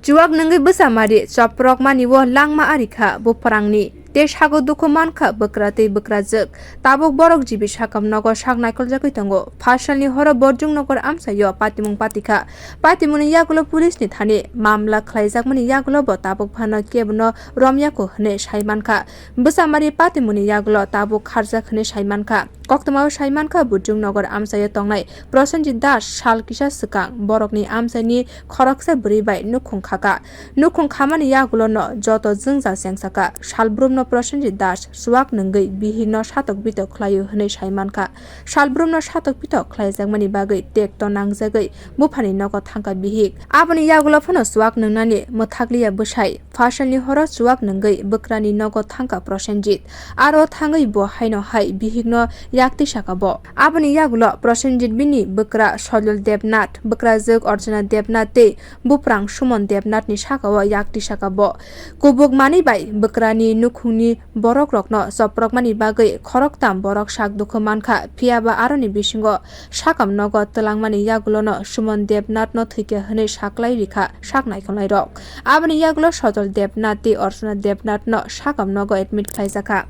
Juak nanggi besamari coprok maniwo langma arika buprangni te sago duku manka bekrati bekrazek tabuk borok jibi sakam nogo sak naikol jakoi tongo fasalni horo borjung nogor amsayo patimung patika patimuni yagulo pulis ni thani mamla khlaijakmani yagulo bo tabuk phano kebno romyako hne saimanka besamari patimuni yagulo tabuk kharjak hne saimanka koktoma saimanka bujung nogor amsayo tongnai Prosenjit Das sal kisa sekang borokni amsani khoroksa buribai nukhung khaka nukhung khamani yagulo no joto jungja sengsaka salbrumno Prosenjit Das suak nanggai bihino satok bitok khlaio hne saimanka salbrumno satok bitok khlaijakmani bagai tekto nangjagai bufani nogo thangka bihik aboni yagulo phano suak nangnani mothakliya bwsai fasalni horo suak nanggai bokrani nogo thangka Prosenjit aro thangai bo haino hai bihikno yakti sakabo aboni yagulo Prosenjit bini bukra Solol Debnath bukra jog Arjuna Debnath te buprang Sumon Debnath ni sakao yakti sakabo kubuk mani bai bukrani nukhungni borok rokno soprok mani bagai khoroktam borok sak dukhu mankha phiaba aroni bisingo sakam nogo telangmani yagulo no Sumon Debnath no thike hne saklai rikha saknai khonai rok aboni yagulo Solol Debnath te Arjuna Debnath no sakam nogo admit khlaijaka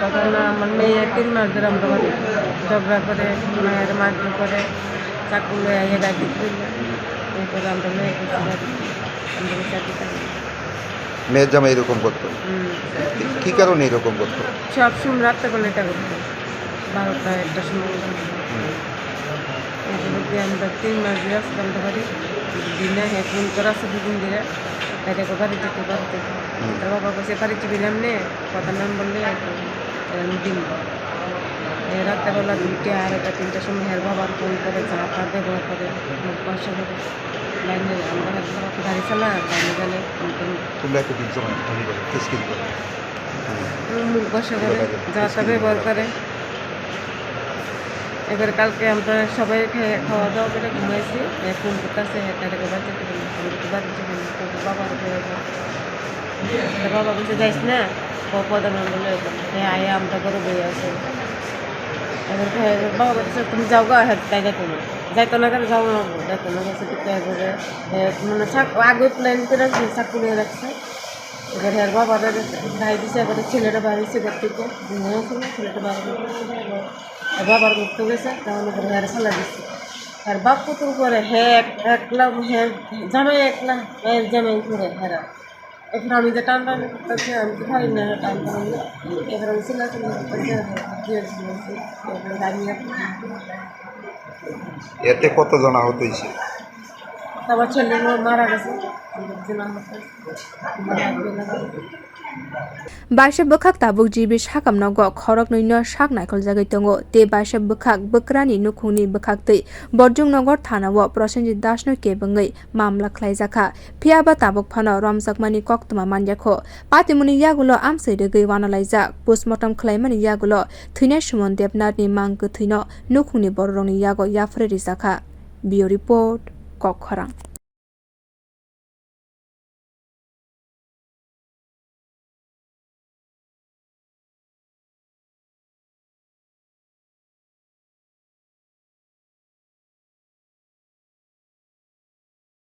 আমার মেয়ে 3 মাস ধরে আমরা বাড়ি ঝগড়া করে মায়ের মারধর করে চাকু লয়ে গাড়ি তুলে এরপরে আমরা মেয়েকে মেয়ের জামাই এরকম করতো কি কারণে এরকম করতো সব সময় রাত্রে বেলা এটা করতো 12টা 1টার সময় এরপরে আমরা 3 মাস ধরে আসলাম বাড়ি দিনে ফোন করা আছে দুদিন ধরে তাদেরকে বাড়ি যেতে পারতে তার বাবা কাছে বাড়ি চিবিলাম নে কথা নাম বললে দিন রাত্রেবেলা 2টা 2:30টার সময় হের বাবার ফোন করে চা টা ব্যবহার করে মুখ বাসা করে লাইনে আমরা গাড়ি চালা লাইনে গেলে মুখ বাসা করে চা টা ব্যবহার করে এবার কালকে আমরা সবাই খাওয়া দাওয়া করে ঘুমাইছি ফোন করতেছে তাদেরকে বাড়ি যেতে বাড়ি যেতে বাবার বাবা বলছে যাইস না প্রধান বলে আয় আমরা করে বই আছে এবার বাবা বলছে তুমি যাও গা হ্যাঁ তাই যাইতো না করে যাও না যাইতো না গেছে এবারে মানে আগে প্ল্যান করে রাখছে চাকু নিয়ে রাখছে এবার হ্যাঁ বাবার ভাই দিছে এবারে ছেলেটা বাড়িছে ঘর থেকে ঘুমিয়েছিল ছেলেটা বাড়ি বাবার ঘুরতে গেছে তখন এবার হ্যাঁ ফেলা দিচ্ছে আর বাপ পুতুল করে হ্যাঁ একলা হ্যাঁ জামাই একলা জামাই করে হ্যাঁ এখন আমি যে টান টান করতেছি আমি তো পারি না টান টান এবার আমি চিল্লাচিল্লি এতে কত জন আহত হয়েছে আমার ছেলে মারা গেছে Baisa bukak tabuk jibi sakam nogo khorok noino sak naikol jagai tongo te baisa bukak bukrani nukhungni bukak tei borjung nogor thanao Prosenjit Das no kebangai mamla khlaijaka phiaba tabuk phano romjakmani koktoma manjakho patimuni yagulo amsai regai wanalaijak postmortem khlaimani yagulo thunai Sumon Debnath ni mang thino nukhungni bororongni yago yafre rijaka Bio report Kokkhorang